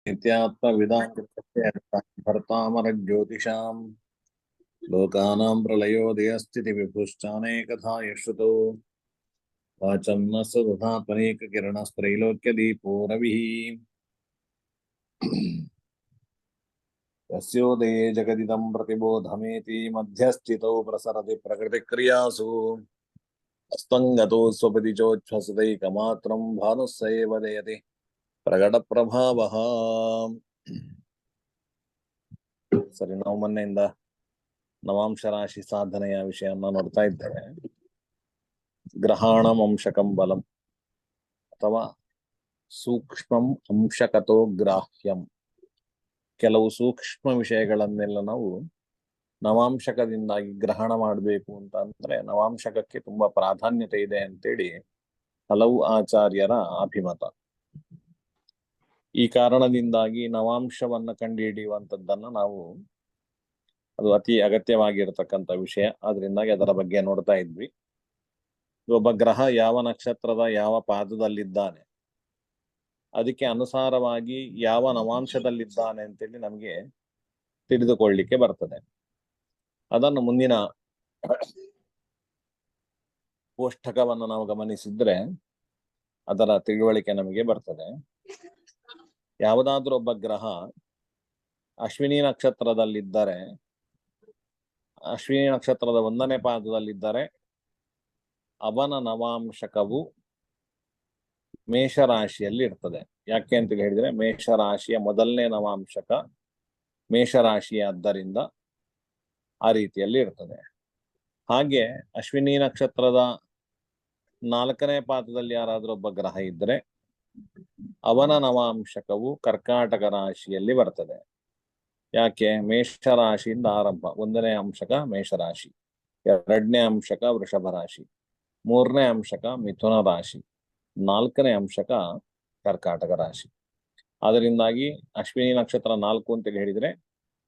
नित्यात्मविदां भर्तामरज्योतिषां लोकानां प्रलयोदयस्थितिविभुश्चानेकधा यश्रुतो वाचं न सदधात्मनेककिरणस्त्रैलोक्यदीपो रविः यस्योदये जगदिदं प्रतिबोधमेति मध्यस्थितौ प्रसरति प्रकृतिक्रियासु अस्तङ्गतो स्वपति चोच्छ्वसदैकमात्रं भानुः स एव दयति प्रकटप्रभावः। ಸರಿ, ನಾವು ಮೊನ್ನೆಯಿಂದ ನವಾಂಶ ರಾಶಿ ಸಾಧನೆಯ ವಿಷಯವನ್ನು ನೋಡ್ತಾ ಇದ್ದೇವೆ. ಗ್ರಹಾಣಂ ಅಂಶಕಂ ಬಲಂ ಅಥವಾ ಸೂಕ್ಷ್ಮಂ ಅಂಶಕತೋ ಗ್ರಾಹ್ಯಂ. ಕೆಲವು ಸೂಕ್ಷ್ಮ ವಿಷಯಗಳನ್ನೆಲ್ಲ ನಾವು ನವಾಂಶಕದಿಂದಾಗಿ ಗ್ರಹಣ ಮಾಡಬೇಕು ಅಂತ ಅಂದ್ರೆ ನವಾಂಶಕಕ್ಕೆ ತುಂಬಾ ಪ್ರಾಧಾನ್ಯತೆ ಇದೆ ಅಂತೇಳಿ ಹಲವು ಆಚಾರ್ಯರ ಅಭಿಮತ. ಈ ಕಾರಣದಿಂದಾಗಿ ನವಾಂಶವನ್ನ ಕಂಡುಹಿಡಿಯುವಂಥದ್ದನ್ನ ನಾವು ಅದು ಅತಿ ಅಗತ್ಯವಾಗಿರತಕ್ಕಂಥ ವಿಷಯ. ಆದ್ರಿಂದಾಗಿ ಅದರ ಬಗ್ಗೆ ನೋಡ್ತಾ ಇದ್ವಿ. ಒಬ್ಬ ಗ್ರಹ ಯಾವ ನಕ್ಷತ್ರದ ಯಾವ ಪಾದದಲ್ಲಿದ್ದಾನೆ, ಅದಕ್ಕೆ ಅನುಸಾರವಾಗಿ ಯಾವ ನವಾಂಶದಲ್ಲಿದ್ದಾನೆ ಅಂತೇಳಿ ನಮಗೆ ತಿಳಿದುಕೊಳ್ಳಿಕ್ಕೆ ಬರ್ತದೆ. ಅದನ್ನು ಮುಂದಿನ ಕೋಷ್ಟಕವನ್ನು ನಾವು ಗಮನಿಸಿದ್ರೆ ಅದರ ತಿಳುವಳಿಕೆ ನಮಗೆ ಬರ್ತದೆ. ಯಾವುದಾದ್ರೂ ಒಬ್ಬ ಗ್ರಹ ಅಶ್ವಿನಿ ನಕ್ಷತ್ರದಲ್ಲಿದ್ದರೆ, ಅಶ್ವಿನಿ ನಕ್ಷತ್ರದ 1ನೇ ಪಾದದಲ್ಲಿದ್ದರೆ ಅವನ ನವಾಂಶಕವು ಮೇಷರಾಶಿಯಲ್ಲಿ ಇರ್ತದೆ. ಯಾಕೆ ಅಂತ ಹೇಳಿದ್ರೆ ಮೇಷರಾಶಿಯ ಮೊದಲನೇ ನವಾಂಶಕ ಮೇಷರಾಶಿಯಾದ್ದರಿಂದ ಆ ರೀತಿಯಲ್ಲಿ ಇರ್ತದೆ. ಹಾಗೆ ಅಶ್ವಿನಿ ನಕ್ಷತ್ರದ 4ನೇ ಪಾದದಲ್ಲಿ ಯಾರಾದ್ರೂ ಒಬ್ಬ ಗ್ರಹ ಇದ್ರೆ ಅವನ ನವಾಂಶಕವು ಕರ್ಕಾಟಕ ರಾಶಿಯಲ್ಲಿ ಬರ್ತದೆ. ಯಾಕೆ? ಮೇಷರಾಶಿಯಿಂದ ಆರಂಭ. 1ನೇ ಅಂಶಕ ಮೇಷರಾಶಿ, 2ನೇ ಅಂಶಕ ವೃಷಭ ರಾಶಿ, 3ನೇ ಅಂಶಕ ಮಿಥುನ ರಾಶಿ, 4ನೇ ಅಂಶಕ ಕರ್ಕಾಟಕ ರಾಶಿ. ಅದರಿಂದಾಗಿ ಅಶ್ವಿನಿ ನಕ್ಷತ್ರ 4 ಅಂತೇಳಿ ಹೇಳಿದ್ರೆ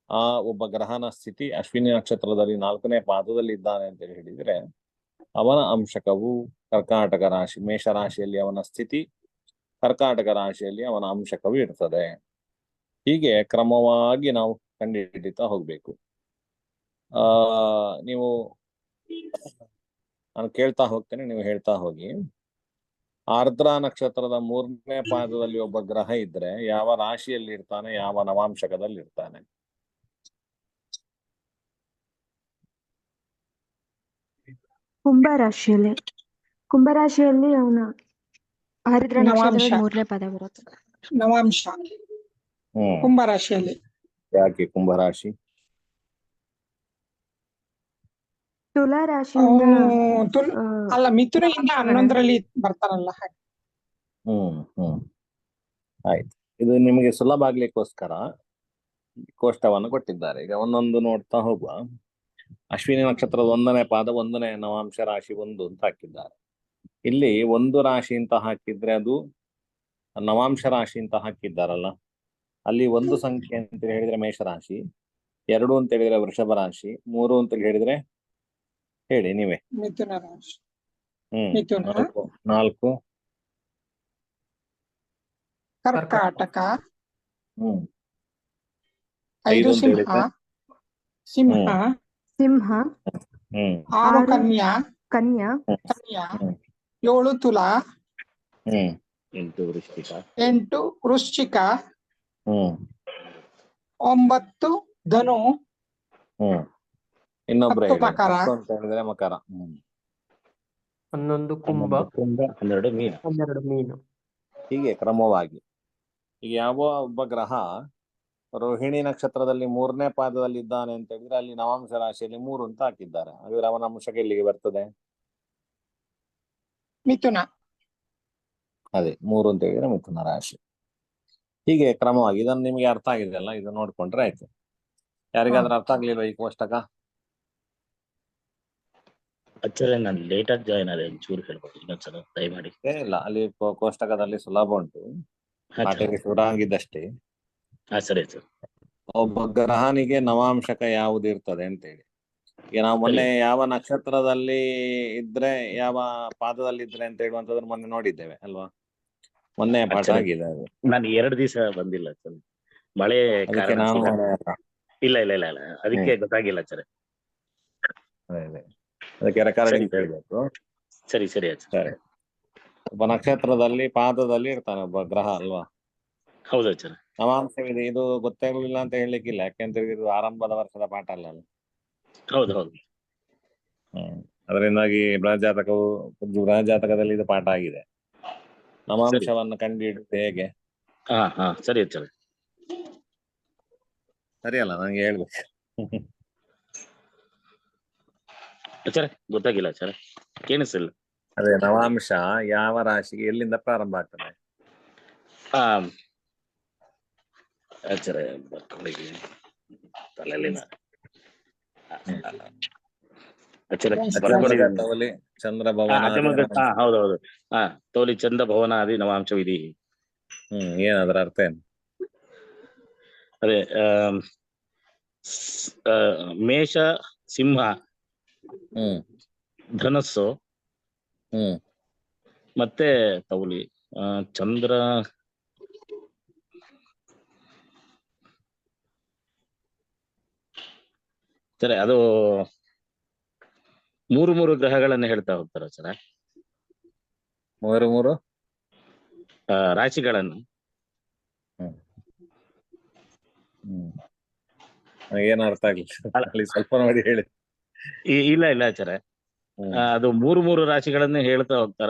ಆ ಒಬ್ಬ ಗ್ರಹನ ಸ್ಥಿತಿ ಅಶ್ವಿನಿ ನಕ್ಷತ್ರದಲ್ಲಿ 4ನೇ ಪಾದದಲ್ಲಿ ಇದ್ದಾನೆ ಅಂತೇಳಿ ಹೇಳಿದ್ರೆ ಅವನ ಅಂಶಕವು ಕರ್ಕಾಟಕ ರಾಶಿ, ಮೇಷರಾಶಿಯಲ್ಲಿ ಅವನ ಸ್ಥಿತಿ, ಕರ್ಕಾಟಕ ರಾಶಿಯಲ್ಲಿ ಅವನ ಅಂಶಕವು ಇರ್ತದೆ. ಹೀಗೆ ಕ್ರಮವಾಗಿ ನಾವು ಕಂಡುಹಿಡಿತಾ ಹೋಗ್ಬೇಕು. ನೀವು ನಾನು ಕೇಳ್ತಾ ಹೋಗ್ತೇನೆ, ನೀವು ಹೇಳ್ತಾ ಹೋಗಿ. ಆರ್ದ್ರ ನಕ್ಷತ್ರದ 3ನೇ ಪಾದದಲ್ಲಿ ಒಬ್ಬ ಗ್ರಹ ಇದ್ರೆ ಯಾವ ರಾಶಿಯಲ್ಲಿ ಇರ್ತಾನೆ, ಯಾವ ನವಾಂಶಕದಲ್ಲಿ ಇರ್ತಾನೆ? ಕುಂಭರಾಶಿಯಲ್ಲಿ. ಕುಂಭರಾಶಿಯಲ್ಲಿ ಅವನ ಆರ್ದ್ರ ನಕ್ಷತ್ರದ 3ನೇ ಪಾದ ಬರುತ್ತೆ. ನವಾಂಶ ಕುಂಭರಾಶಿಯಲ್ಲಿ. ಯಾಕೆ ಕುಂಭರಾಶಿ? ತುಲಾ ರಾಶಿಯಿಂದ ಅಲ್ಲ, ಮಿಥುನೆಯಿಂದ 11ರಲ್ಲಿ ಬರ್ತಾರಲ್ಲ ಹಾಗೆ. ಆಯ್ತು. ಇದು ನಿಮಗೆ ಸುಲಭ ಆಗ್ಲಿಕ್ಕೋಸ್ಕರ ಕೋಷ್ಟವನ್ನು ಕೊಟ್ಟಿದ್ದಾರೆ. ಈಗ ಒಂದೊಂದು ನೋಡ್ತಾ ಹೋಗುವ. ಅಶ್ವಿನಿ ನಕ್ಷತ್ರದ 1ನೇ ಪಾದ 1ನೇ ನವಾಂಶ ರಾಶಿ 1 ಅಂತ ಹಾಕಿದ್ದಾರೆ. ಇಲ್ಲಿ 1 ರಾಶಿ ಅಂತ ಹಾಕಿದ್ರೆ ಅದು ನವಾಂಶ ರಾಶಿ ಅಂತ ಹಾಕಿದ್ದಾರಲ್ಲ, ಅಲ್ಲಿ 1 ಸಂಖ್ಯೆ ಅಂತ ಹೇಳಿದ್ರೆ ಮೇಷರಾಶಿ, 2 ಅಂತ ಹೇಳಿದ್ರೆ ವೃಷಭ ರಾಶಿ, 3 ಅಂತ ಹೇಳಿದ್ರೆ ಹೇಳಿ ನೀವೇ. ಮಿಥುನ ರಾಶಿ. 4 ಕರ್ಕಾಟಕ, 5 ಸಿಂಹ, ಸಿಂಹ, ಸಿಂಹ, 6 ಕನ್ಯಾ, ಕನ್ಯಾ, 7 ತುಲಾ, 8 ವೃಶ್ಚಿಕ, 8 ವೃಶ್ಚಿಕ, 9 ಧನು, ಇನ್ನೊಬ್ರು 10 ಮಕರ, ಅಂತ ಹೇಳಿದ್ರೆ ಮಕರ, 11 ಕುಂಭ, 12 ಮೀನು. ಹೀಗೆ ಕ್ರಮವಾಗಿ. ಈಗ ಯಾವ ಒಬ್ಬ ಗ್ರಹ ರೋಹಿಣಿ ನಕ್ಷತ್ರದಲ್ಲಿ 3ನೇ ಪಾದದಲ್ಲಿ ಇದ್ದಾನೆ ಅಂತ ಹೇಳಿದ್ರೆ ಅಲ್ಲಿ ನವಾಂಶ ರಾಶಿಯಲ್ಲಿ 3 ಅಂತ ಹಾಕಿದ್ದಾರೆ. ಹಾಗಾದ್ರೆ ಅವನ ಅಂಶಕ ಎಲ್ಲಿಗೆ ಬರ್ತದೆ? ಮಿಥುನ. ಅದೇ 3 ಅಂತ ಹೇಳಿದ್ರೆ ಮಿಥುನ ರಾಶಿ. ಹೀಗೆ ಕ್ರಮವಾಗಿ. ಇದನ್ನು ನಿಮಗೆ ಅರ್ಥ ಆಗಿದೆಯಲ್ಲ, ಇದು ನೋಡ್ಕೊಂಡ್ರೆ ಆಯ್ತು. ಯಾರಿಗಾದ್ರೂ ಅರ್ಥ ಆಗ್ಲಿಲ್ವಾ ಈ ಕೋಷ್ಟಕ? ಆಕ್ಚುಲಿ ನಾನು ಲೇಟ್ ಆಗಿ ಜಾಯ್ನ್ ಆದೆ, ಚೂರು ಹೇಳ್ಬೋದು ಇನ್ನೊಂದ್ಸಲ ದಯಮಾಡಿ. ಏನಿಲ್ಲ, ಅಲ್ಲಿ ಕೋಷ್ಟಕದಲ್ಲಿ ಸುಲಭ ಉಂಟು, ಪಾಠಕ್ಕೆ ಶುರು ಆಗಿದ್ದಷ್ಟೇ. ಸರಿ ಸರ್. ಒಬ್ಬ ಗ್ರಹನಿಗೆ ನವಾಂಶಕ ಯಾವುದು ಇರ್ತದೆ ಅಂತೇಳಿ. ಈಗ ನಾವು ಮೊನ್ನೆ ಯಾವ ನಕ್ಷತ್ರದಲ್ಲಿ ಇದ್ರೆ ಯಾವ ಪಾದದಲ್ಲಿ ಇದ್ರೆ ಅಂತ ಹೇಳುವಂತದನ್ನ ಮೊನ್ನೆ ನೋಡಿದ್ದೇವೆ ಅಲ್ವಾ? ಮೊನ್ನೆ ಪಾಠ ಆಚಾರ್ಯ. ಆಗಿದೆ ಅದು. ನಾನು 2 ದಿವಸ ಬಂದಿಲ್ಲ ಸರ್, ಮಳೆ ಅದಕ್ಕೆ ಕಾರಣ ನಾನು ಇಲ್ಲ ಇಲ್ಲ ಇಲ್ಲ ಇಲ್ಲ, ಅದಕ್ಕೆ ಗೊತ್ತಾಗಿಲ್ಲ ಸರ್. ಅದಕ್ಕೆ ರೆಕಾರ್ಡಿಂಗ್ ಸರಿ. ಕೇಳಬೇಕು. ಸರಿ ಸರಿ ಆಚಾರ್ಯ. ಸರಿ. ಒಬ್ಬ ನಕ್ಷತ್ರದಲ್ಲಿ ಪಾದದಲ್ಲಿ ಇರ್ತಾನೆ ಒಬ್ಬ ಗ್ರಹ ಅಲ್ವಾ. ಹೌದು ಆಚಾರ್ಯ. ನವಾಂಶವಿದೆ, ಇದು ಗೊತ್ತಾಗ್ಲಿಲ್ಲ ಅಂತ ಹೇಳಲಿಕ್ಕಿಲ್ಲ, ಯಾಕೆಂದ್ರೆ ಇದು ಆರಂಭದ ವರ್ಷದ ಪಾಠ ಅಲ್ಲ. ಹೌದು ಹೌದು. ಅದರಿಂದಾಗಿ ಬೃಹಜಾತಕದಲ್ಲಿ ಇದು ಪಾಠ ಆಗಿದೆ. ನವಾಂಶವನ್ನು ಕಂಡುಹಿಡಿದು ಹೇಗೆ ಹಾ ಸರಿ ಆಚಾರ್ಯ. ಸರಿ ಅಲ್ಲ, ನಂಗೆ ಹೇಳ್ಬೇಕು. ಆಚಾರ್ಯ ಗೊತ್ತಾಗಿಲ್ಲ ಆಚಾರ್ಯ, ಕೇಳಿಸಿಲ್ಲ. ಅದೇ ನವಾಂಶ ಯಾವ ರಾಶಿಗೆ ಎಲ್ಲಿಂದ ಪ್ರಾರಂಭ ಆಗ್ತದೆ? ಆಚಾರ್ಯ ಬರ್ಕೊಂಡಿದ್ದೀನಿ ತಲೆಯಲ್ಲಿನ. ತೌಲಿ ಚಂದ್ರ ಭವನ. ಹೌದೌದು. ತೌಲಿ ಚಂದ್ರ ಭವನ ಆದಿ ನವಾಂಶ ವಿಧಿ. ಏನದ್ರ ಅರ್ಥ ಏನು? ಅದೇ ಮೇಷ, ಸಿಂಹ, ಧನಸ್ಸು, ಮತ್ತೆ ತೌಲಿ ಚಂದ್ರ. ಸರಿ, ಅದು 3 ಗ್ರಹಗಳನ್ನು ಹೇಳ್ತಾ ಹೋಗ್ತಾರ ಸರ. 3 ರಾಶಿಗಳನ್ನು. ಏನು ಅರ್ಥ ಆಗ್ಲಿಲ್ಲ, ಸ್ವಲ್ಪ ನೋಡಿ ಹೇಳಿ. ಇಲ್ಲ ಇಲ್ಲ ಆಚಾರ್ಯ, ಅದು 3 ರಾಶಿಗಳನ್ನೇ ಹೇಳ್ತಾ ಹೋಗ್ತಾರ.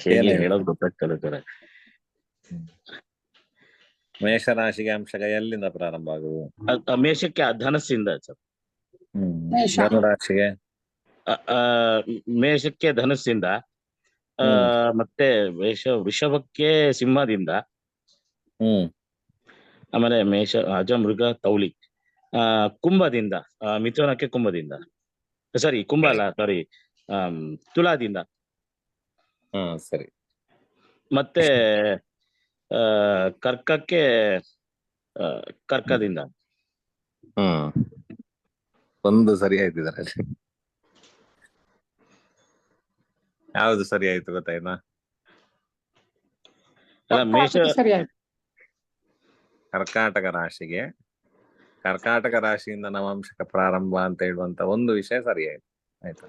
ಹೇಗೆ ಹೇಳೋದು ಗೊತ್ತಾಗ್ತದೆ ಸರ. ಮೇಷರಾಶಿಗೆ ಅಂಶಕ ಎಲ್ಲಿಂದ ಪ್ರಾರಂಭ ಆಗುವುದು? ಮೇಷಕ್ಕೆ ಧನಸ್ಸಿಂದ ಸರ್. ರಾಶಿಗೆ ಮೇಷಕ್ಕೆ ಧನಸ್ಸಿಂದ, ಮತ್ತೆ ವೃಷಭಕ್ಕೆ ಸಿಂಹದಿಂದ, ಆಮೇಲೆ ಮೇಷ ಅಜ ಮೃಗ ತೌಲಿ, ಕುಂಭದಿಂದ, ಮಿಥುನಕ್ಕೆ ಕುಂಭದಿಂದ, ಸಾರಿ ಕುಂಭ ಅಲ್ಲ, ಸಾರಿ ತುಲಾದಿಂದ, ಸರಿ, ಮತ್ತೆ ಕರ್ಕಕ್ಕೆ ಕರ್ಕದಿಂದ. ಒಂದು ಸರಿ ಆಯ್ತು ಇದರಲ್ಲಿ. ಯಾವ್ದು ಸರಿ ಆಯ್ತು ಗೊತ್ತಾಯ್ತಾ? ಮೇಷ ಸರಿ ಆಯ್ತು. ಕರ್ಕಾಟಕ ರಾಶಿಗೆ, ಕರ್ಕಾಟಕ ರಾಶಿಯಿಂದ ನವಾಂಶಕ ಪ್ರಾರಂಭ ಅಂತ ಹೇಳುವಂತ ಒಂದು ವಿಷಯ ಸರಿ ಆಯ್ತು. ಆಯ್ತಾ?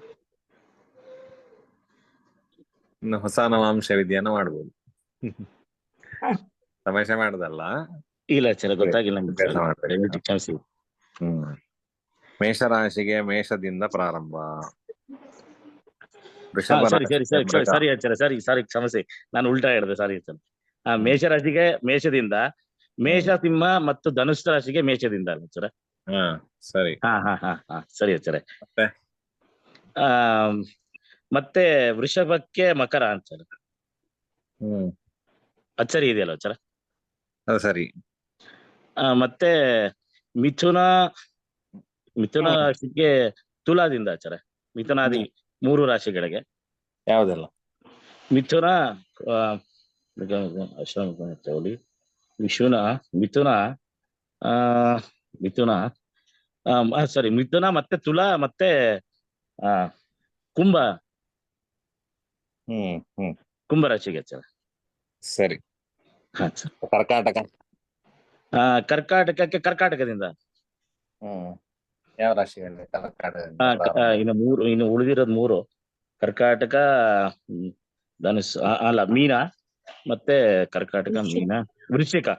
ಇನ್ನು ಹೊಸ ನವಾಂಶ ವಿಧಿಯನ್ನ ಮಾಡ್ಬೋದು. ತಮಾಷೆ ಮಾಡುದಲ್ಲ. ಇಲ್ಲ ಸರ್, ಗೊತ್ತಾಗಿಲ್ಲ. ಕ್ಷಮಿಸಿ. ಮೇಷರಾಶಿಗೆ ಮೇಷದಿಂದ ಪ್ರಾರಂಭ. ಸರಿ ಆಚಾರ್ಯ, ಸಾರಿ ಕ್ಷಮಿಸಿ, ನಾನು ಉಲ್ಟಾ ಹೇಳಿದೆ, ಸಾರಿ ಸರ್. ಮೇಷರಾಶಿಗೆ ಮೇಷದಿಂದ, ಮೇಷ, ಸಿಂಹ ಮತ್ತು ಧನುಷ್ ರಾಶಿಗೆ ಮೇಷದಿಂದ ಅಲ್ಲ ಸರ್? ಸರಿ. ಸರಿ ಆಚಾರ್ಯ. ಮತ್ತೆ ವೃಷಭಕ್ಕೆ ಮಕರ ಅಂತಾರೆ. ಅಚ್ಚರಿ ಇದೆಯಲ್ಲ ಆಚಾರ್ಯ? ಸರಿ. ಮತ್ತೆ ಮಿಥುನ ರಾಶಿಗೆ ತುಲಾದಿಂದ ಆಚಾರ್ಯ. ಮಿಥುನಾದಿ 3 ರಾಶಿಗಳಿಗೆ ಯಾವ್ದೆಲ್ಲ? ಮಿಥುನ, ಮಿಥುನ ಮತ್ತೆ ತುಲಾ ಮತ್ತೆ ಕುಂಭ ರಾಶಿಗೆ ಆಚಾರ್ಯ. ಸರಿ. ಕರ್ಕಾಟಕ, ಕರ್ಕಾಟಕಕ್ಕೆ ಕರ್ಕಾಟಕದಿಂದ. ಯಾವ ರಾಶಿಯಲ್ಲಿ? ಇನ್ನು ಉಳಿದಿರೋದು 3: ಕರ್ಕಾಟಕ, ಧನುಸ್ ಅಲ್ಲ, ಮೀನ, ಮತ್ತೆ ಕರ್ಕಾಟಕ, ಮೀನ, ವೃಶ್ಚಿಕ.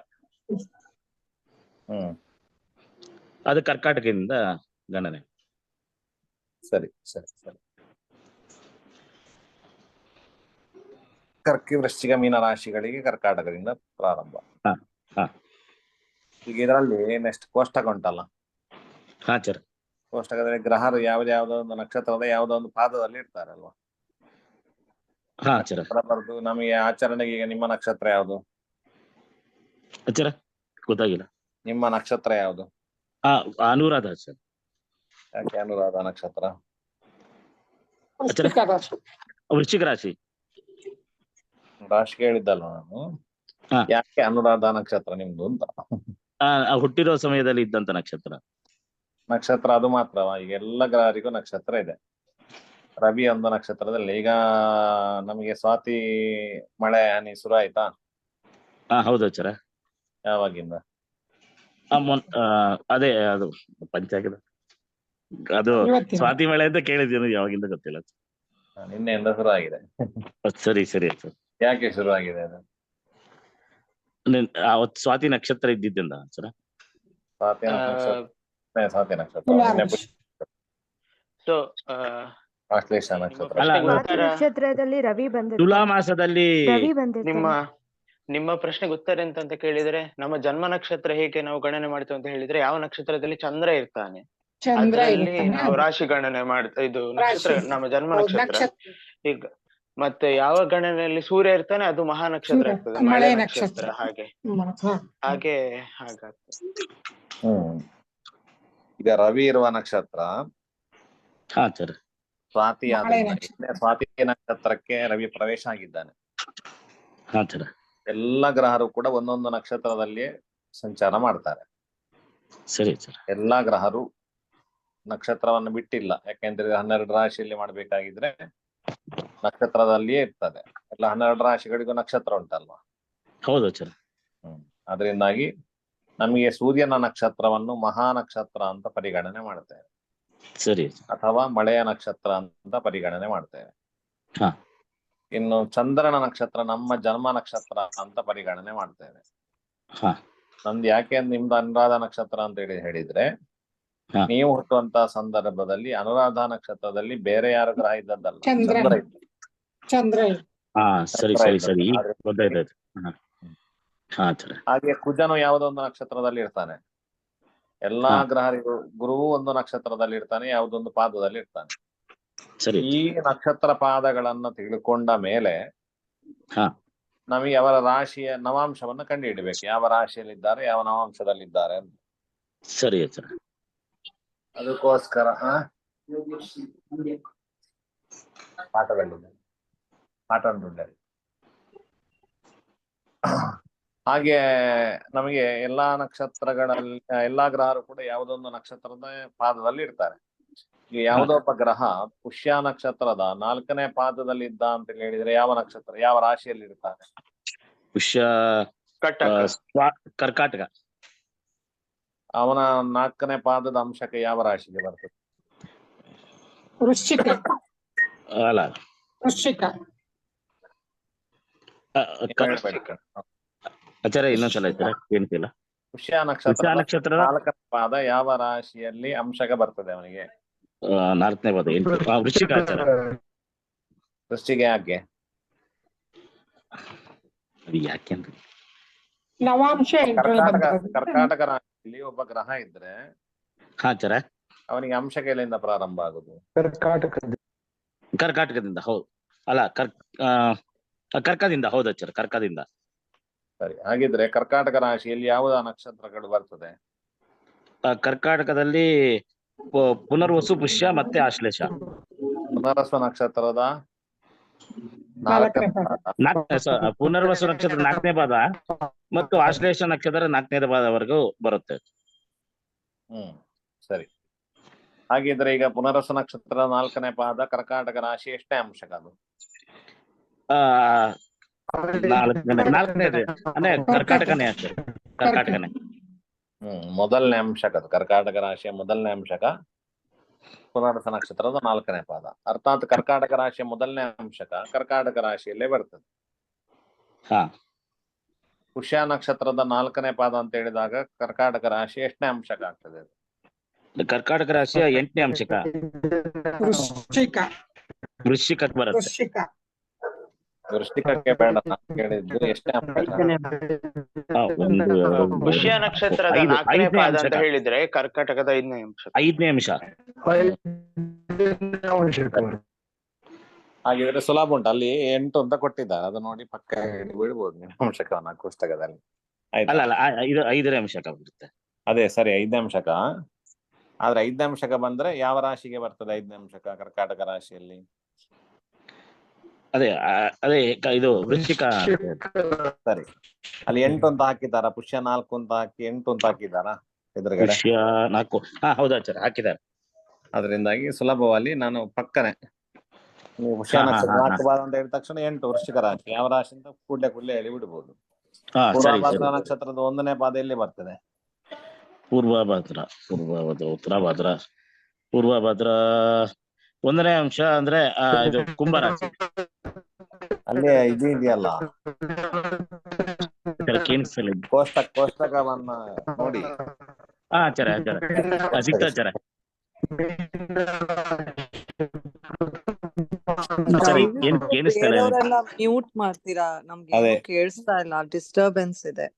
ಅದು ಕರ್ಕಾಟಕದಿಂದ ಗಣನೆ. ಸರಿ ಸರಿ ಸರಿ. ಕರ್ಕಿ, ವೃಶ್ಚಿಕ, ಮೀನ ರಾಶಿಗಳಿಗೆ ಕರ್ಕಾಟಕದಿಂದ ಪ್ರಾರಂಭ. ಈಗ ಇದರಲ್ಲಿ ನೆಕ್ಸ್ಟ್ ಕೋಷ್ಟಕ ಉಂಟಲ್ಲ? ಸರ್. ಕೋಷ್ಟಕದಲ್ಲಿ ಗ್ರಹರು ಯಾವ್ದಾವ್ದೋ ಒಂದು ನಕ್ಷತ್ರದ ಯಾವ್ದೋ ಒಂದು ಪಾದದಲ್ಲಿ ಇರ್ತಾರಲ್ವಾ? ಬರ್ದು ನಮಗೆ ಆಚರಣೆಗೆ. ಈಗ ನಿಮ್ಮ ನಕ್ಷತ್ರ ಯಾವ್ದು? ಗೊತ್ತಾಗಿಲ್ಲ. ನಿಮ್ಮ ನಕ್ಷತ್ರ ಯಾವ್ದು? ಅನುರಾಧ ಸರ್. ಯಾಕೆ ಅನುರಾಧ ನಕ್ಷತ್ರ? ವೃಶ್ಚಿಕ ರಾಶಿ. ರಾಶಿ ಹೇಳಿದ್ದಲ್ಲ ನಾನು. ಯಾಕೆ ಅನುರಾಧ ನಕ್ಷತ್ರ ನಿಮ್ದು ಅಂತ? ಹುಟ್ಟಿರೋ ಸಮಯದಲ್ಲಿ ಇದ್ದಂತ ನಕ್ಷತ್ರ. ಅದು ಮಾತ್ರವಾ? ಈಗ ಎಲ್ಲ ಗ್ರಹರಿಗೂ ನಕ್ಷತ್ರ ಇದೆ. ರವಿ ಒಂದು ನಕ್ಷತ್ರದಲ್ಲಿ. ಈಗ ನಮಗೆ ಸ್ವಾತಿ ಮಳೆ ಹನಿ ಶುರು ಆಯ್ತಾ? ಹೌದು ಆಚಾರ. ಯಾವಾಗಿಂದ? ಅದೇ ಅದು ಪಂಚಾಂಗದ ಅದು ಇವತ್ತಿನ ಸ್ವಾತಿ ಮಳೆ ಅಂತ ಕೇಳಿದ್ದೀನಿ, ಯಾವಾಗಿಂದ ಗೊತ್ತಿಲ್ಲ. ನಿನ್ನೆಯಿಂದ ಶುರು ಆಗಿದೆ. ಸರಿ ಸರಿ ಸರ್. ಯಾಕೆ ಶುರು ಆಗಿದೆ ಅದು? ಅವತ್ತು ಸ್ವಾತಿ ನಕ್ಷತ್ರ ಇದ್ದಿದ್ದರಿಂದ ಸರ್. ಸ್ವಾತಿ ನಕ್ಷತ್ರ, ಸ್ವಾತಿ ನಕ್ಷತ್ರ, ತುಲಾ ನಿನ್ನೆ ರಾಶಿ. ಸೊ ಆಶ್ಲೇಷ ನಕ್ಷತ್ರ. ಅಲ್ಲ, ಸ್ವಾತಿ ನಕ್ಷತ್ರದಲ್ಲಿ ರವಿ ಬಂದಿರ್ತಾನೆ. ತುಲಾ ಮಾಸದಲ್ಲಿ ರವಿ ಬಂದಿರ್ತಾನೆ. ನಿಮ್ಮ ಪ್ರಶ್ನೆಗೆ ಉತ್ತರ ಎಂತ ಕೇಳಿದ್ರೆ, ನಮ್ಮ ಜನ್ಮ ನಕ್ಷತ್ರ ಹೇಗೆ ನಾವು ಗಣನೆ ಮಾಡ್ತೇವೆ ಅಂತ ಹೇಳಿದ್ರೆ, ಯಾವ ನಕ್ಷತ್ರದಲ್ಲಿ ಚಂದ್ರ ಇರ್ತಾನೆ ಚಂದ್ರ ಅದರಲ್ಲಿ ಇರ್ತಾನೆ, ನಾವು ರಾಶಿ ಗಣನೆ ಮಾಡ್ತಾ, ಇದು ನಕ್ಷತ್ರ ರಾಶಿ. ನಮ್ಮ ಜನ್ಮ ಹೌದು, ನಕ್ಷತ್ರ. ಈಗ ಮತ್ತೆ ಯಾವ ಗಣನೆಯಲ್ಲಿ ಸೂರ್ಯ ಇರ್ತಾನೆ ಅದು ಮಹಾ ನಕ್ಷತ್ರ ಸೂರ್ಯ, ಆಗ್ತದೆ, ಮಳೆ ಮಳೆ ನಕ್ಷತ್ರ. ನಕ್ಷತ್ರ. ಹಾಗೆ ಹ. ಹಾಗೆ ಹಾಗಾಗ್ತದೆ. ಈಗ ರವಿ ಇರುವ ನಕ್ಷತ್ರ ಹಾ ಸರ್. ಸ್ವಾತಿ ಮಳೆ ಆದ್ರಿಂದ ನಕ್ಷತ್ರ. ನಿನ್ನೆ ಸ್ವಾತಿ ನಕ್ಷತ್ರಕ್ಕೆ ರವಿ ಪ್ರವೇಶ ಆಗಿದ್ದಾನೆ. ಹಾ ಸರ್. ಎಲ್ಲ ಗ್ರಹರು ಕೂಡ ಒಂದೊಂದು ನಕ್ಷತ್ರದಲ್ಲಿ ಸಂಚಾರ ಮಾಡ್ತಾರೆ. ಸರಿ ಸರ್. ಎಲ್ಲಾ ಗ್ರಹರು ನಕ್ಷತ್ರವನ್ನು ಬಿಟ್ಟಿಲ್ಲ. ಯಾಕೆಂದ್ರೆ 12 ರಾಶಿಯಲ್ಲಿ ಮಾಡ್ಬೇಕಾಗಿದ್ರೆ ನಕ್ಷತ್ರದಲ್ಲಿಯೇ ಇರ್ತದೆ. ಎಲ್ಲ 12 ರಾಶಿಗಳಿಗೂ ನಕ್ಷತ್ರ ಉಂಟಲ್ವಾ? ಹೌದು ಸರ್. ಅದರಿಂದಾಗಿ ನಮಗೆ ಸೂರ್ಯನ ನಕ್ಷತ್ರವನ್ನು ಮಹಾ ನಕ್ಷತ್ರ ಅಂತ ಪರಿಗಣನೆ ಮಾಡ್ತೇವೆ, ಸರಿ. ಅಥವಾ ಮಳೆಯ ನಕ್ಷತ್ರ ಅಂತ ಪರಿಗಣನೆ ಮಾಡ್ತೇವೆ. ಹಾ. ಇನ್ನು ಚಂದ್ರನ ನಕ್ಷತ್ರ ನಮ್ಮ ಜನ್ಮ ನಕ್ಷತ್ರ ಅಂತ ಪರಿಗಣನೆ ಮಾಡ್ತೇವೆ. ಹಾ. ನಮ್ದು ಯಾಕೆ ನಿಮ್ದು ಅನುರಾಧ ನಕ್ಷತ್ರ ಅಂತ ಹೇಳಿದ್ರೆ, ಹಾ. ನೀವು ಹುಟ್ಟುವಂತ ಸಂದರ್ಭದಲ್ಲಿ ಅನುರಾಧ ನಕ್ಷತ್ರದಲ್ಲಿ ಬೇರೆ ಯಾರು ಗ್ರಹ ಇದ್ದದ್ದಲ್ಲ, ಚಂದ್ರ. ಚಂದ್ರ ಇದ್ದ. ಚಂದ್ರ ಹಾ ಸರಿ ಸರಿ ಸರಿ, ಗೊತ್ತಾಯ್ತಾಯ್ತು. ಹಾ ಸರ್. ಹಾಗೆ ಕುಜನು ಯಾವುದೋ ಒಂದು ನಕ್ಷತ್ರದಲ್ಲಿ ಇರ್ತಾನೆ. ಎಲ್ಲಾ ಹಾ. ಗ್ರಹರಿಗೂ ಗುರುವು ಒಂದು ನಕ್ಷತ್ರದಲ್ಲಿ ಇರ್ತಾನೆ, ಯಾವುದೊಂದು ಪಾದದಲ್ಲಿ ಇರ್ತಾನೆ. ಸರಿ. ಈ ನಕ್ಷತ್ರ ಪಾದಗಳನ್ನ ತಿಳ್ಕೊಂಡ ಮೇಲೆ ಹಾ. ನಮಗೆ ಅವರ ರಾಶಿಯ ನವಾಂಶವನ್ನು ಕಂಡುಹಿಡಬೇಕು, ಯಾವ ರಾಶಿಯಲ್ಲಿದ್ದಾರೆ, ಯಾವ ನವಾಂಶದಲ್ಲಿದ್ದಾರೆ ಅಂತ. ಸರಿ ಸರ್. ಅದಕ್ಕೋಸ್ಕರ ಪಾಠದಲ್ಲಿ ಹಾಗೆ ನಮಗೆ ಎಲ್ಲಾ ನಕ್ಷತ್ರಗಳಲ್ಲಿ ಎಲ್ಲಾ ಗ್ರಹರು ಕೂಡ ಯಾವುದೊಂದು ನಕ್ಷತ್ರದ ಪಾದದಲ್ಲಿ ಇರ್ತಾರೆ. ಈಗ ಯಾವುದೋ ಒಬ್ಬ ಗ್ರಹ ಪುಷ್ಯ ನಕ್ಷತ್ರದ 4ನೇ ಪಾದದಲ್ಲಿ ಇದ್ದ ಅಂತ ಹೇಳಿದ್ರೆ ಯಾವ ನಕ್ಷತ್ರ, ಯಾವ ರಾಶಿಯಲ್ಲಿ ಇರ್ತಾನೆ? ಪುಷ್ಯ ಕರ್ಕಾಟಕ. ಅವನ 4ನೇ ಪಾದದ ಅಂಶಕ್ಕೆ ಯಾವ ರಾಶಿಗೆ ಬರ್ತದೆ? ವೃಶ್ಚಿಕ. ಅಲ್ಲ, ವೃಶ್ಚಿಕ. ಆಚಾರ್ಯ ಇನ್ನೊಂದ್ಸಲ ಆಯ್ತಾರ ಏನ್ತಿಲ್ಲ. ಪುಷ್ಯ ನಕ್ಷತ್ರ ನಕ್ಷತ್ರದ 4ನೇ ಪಾದ ಯಾವ ರಾಶಿಯಲ್ಲಿ ಅಂಶಕ್ಕೆ ಬರ್ತದೆ ಅವನಿಗೆ? 4ನೇ ಪಾದ ವೃಶ್ಚಿಕ ಆಚಾರ. ವೃಶ್ಚಿಗೆ ಯಾಕೆ? ಅದು ಯಾಕೆ ಅಂತ ನವಾಂಶ ಕರ್ಕಾಟಕ ರಾಶಿಯಲ್ಲಿ ಒಬ್ಬ ಗ್ರಹ ಇದ್ರೆ ಆಚಾರ ಅವನಿಗೆ ಅಂಶಕ್ಕೆ ಎಲ್ಲಿಂದ ಪ್ರಾರಂಭ ಆಗುದು? ಕರ್ಕಾಟಕದಿಂದ. ಹೌದು, ಅಲ್ಲ ಕರ್ಕದಿಂದ. ಹೌದು ಆಚಾರ, ಕರ್ಕದಿಂದ. ಸರಿ, ಹಾಗಿದ್ರೆ ಕರ್ಕಾಟಕ ರಾಶಿಯಲ್ಲಿ ಯಾವ ನಕ್ಷತ್ರಗಳು ಬರ್ತದೆ? ಕರ್ಕಾಟಕದಲ್ಲಿ ಪುನರ್ವಸು, ಪುಷ್ಯ ಮತ್ತೆ ಆಶ್ಲೇಷ. ಪುನರಸ್ವ ನಕ್ಷತ್ರದ 4ನೇ 4ನೇ ಪಾದ. ಪುನರ್ವಸು ನಕ್ಷತ್ರ 4ನೇ ಪಾದ ಮತ್ತು ಆಶ್ಲೇಷ ನಕ್ಷತ್ರ 4ನೇ ಪಾದವರೆಗೂ ಬರುತ್ತೆ. ಸರಿ. ಹಾಗಿದ್ರೆ ಈಗ ಪುನರಸ್ವ ನಕ್ಷತ್ರ 4ನೇ ಪಾದ ಕರ್ಕಾಟಕ ರಾಶಿ ಎಷ್ಟೇ ಅಂಶಕ ಅದು? 4ನೇದು ಅಂದ್ರೆ ಕರ್ಕಾಟಕನೇ ಆಗ್ತದೆ. ಕರ್ಕಾಟಕನೇ ಮೊದಲನೇ ಅಂಶಕ ಅದು. ಕರ್ಕಾಟಕ ರಾಶಿಯ ಮೊದಲನೇ ಅಂಶಕ ಪುನರಸ ನಕ್ಷತ್ರದ 4ನೇ ಪಾದ. ಅರ್ಥಾತ್ ಕರ್ಕಾಟಕ ರಾಶಿಯ ಮೊದಲನೇ ಅಂಶಕ ಕರ್ಕಾಟಕ ರಾಶಿಯಲ್ಲೇ ಬರ್ತದೆ. ಹಾ. ಪುಷ್ಯ ನಕ್ಷತ್ರದ 4ನೇ ಪಾದ ಅಂತ ಹೇಳಿದಾಗ ಕರ್ಕಾಟಕ ರಾಶಿ ಎಷ್ಟನೇ ಅಂಶಕ ಆಗ್ತದೆ ಅದು? ಕರ್ಕಾಟಕ ರಾಶಿಯ 8ನೇ ಅಂಶಕ ವೃಶ್ಚಿಕ. ವೃಶ್ಚಿಕಕ್ಕೆ ಬರುತ್ತೆ. ವೃಶ್ಚಿಕ. ವೃಶ್ಚಿಕಕ್ಕೆ ಬೇಡ, ಕೇಳಿದ್ದು ಎಷ್ಟನೇ ಅಂಶಕ? ಪುಷ್ಯ ನಕ್ಷತ್ರದ 4ನೇ ಪಾದ ಅಂತ ಹೇಳಿದ್ರೆ ಕರ್ಕಾಟಕದ 5ನೇ ಅಂಶ. 5ನೇ ಅಂಶ. ಹಾಗಿದ್ರೆ ಸುಲಭ ಉಂಟು, ಅಲ್ಲಿ 8 ಅಂತ ಕೊಟ್ಟಿದ್ದಾರೆ, ಅದು ನೋಡಿ ಪಕ್ಕ ಬಿಡ್ಬೋದು ನಿಮ್ಮ ಅಂಶಕವನ್ನ ಪುಸ್ತಕದಲ್ಲಿ. ಅಲ್ಲ ಅಲ್ಲ, ಇದು 5ನೇ ಅಂಶಕ ಬರುತ್ತೆ. ಅದೇ ಸರಿ, 5ನೇ ಅಂಶಕ. ಆದ್ರೆ 5ನೇ ಅಂಶಕ ಬಂದ್ರೆ ಯಾವ ರಾಶಿಗೆ ಬರ್ತದೆ 5ನೇ ಅಂಶಕ ಕರ್ಕಾಟಕ ರಾಶಿಯಲ್ಲಿ? ಅದೇ ಅದೇ ಇದು ವೃಶ್ಚಿಕ. ಸರಿ, ಅಲ್ಲಿ 8 ಅಂತ ಹಾಕಿದಾರ? ಪುಷ್ಯ 4 ಅಂತ ಹಾಕಿ 8 ಅಂತ ಹಾಕಿದಾರ ಎದುರುಗಡೆ? ಪುಷ್ಯ 4. ಹೌದು ಆಚಾರ, ಹಾಕಿದ್ದಾರೆ. ಅದರಿಂದಾಗಿ ಸುಲಭವಾಗಿ ನಾನು ಪಕ್ಕನೆ ನೀವು ಹುಷ ಹಾ, ಹಾ, ನಕ್ಷತ್ರ ಹಾ, ಹಾ. 4 ಪಾದ ಅಂತ ಹೇಳಿದ ತಕ್ಷಣ 8 ವೃಶ್ಚಿಕ ರಾಶಿ. ಯಾವ ರಾಶಿ ಅಂತ ಕೂಡ್ಲೆ ಹೇಳಿ ಬಿಡ್ಬೋದು. ಹಾ, ಸರಿ ಪೂರ್ವಭಾದ್ರ ಸರಿ. ನಕ್ಷತ್ರದ 1ನೇ ಪಾದ ಎಲ್ಲಿ ಬರ್ತದೆ? ಪೂರ್ವಭದ್ರ, ಉತ್ತರಭದ್ರ, ಪೂರ್ವಭದ್ರ 1ನೇ ಅಂಶ ಅಂದ್ರೆ ಇದು ಕುಂಭರಾಶಿ. ಅಲ್ಲಿ ಇದು ಇದೆಯಲ್ಲ, ಕೇಳಿಸ್ತಿಲ್ಲ. ಕೋಷ್ಟಕವನ್ನ ನೋಡಿ. ಹಾ ಆಚಾರ್ಯ ಸಿಕ್ತ ಆಚಾರ್ಯ. ಆಚಾರ್ಯ ಏನ್ ಕೇಳಿಸ್ತಿಲ್ಲ ನನಗೆ. ಬೇರೆಯವರೆಲ್ಲ ಮ್ಯೂಟ್ ಮಾಡ್ತೀರಾ? ನಮ್ಗೆ ಅದೇ. ಏನು ಕೇಳಿಸ್ತಾ ಇಲ್ಲ, ಡಿಸ್ಟರ್ಬೆನ್ಸ್ ಇದೆ.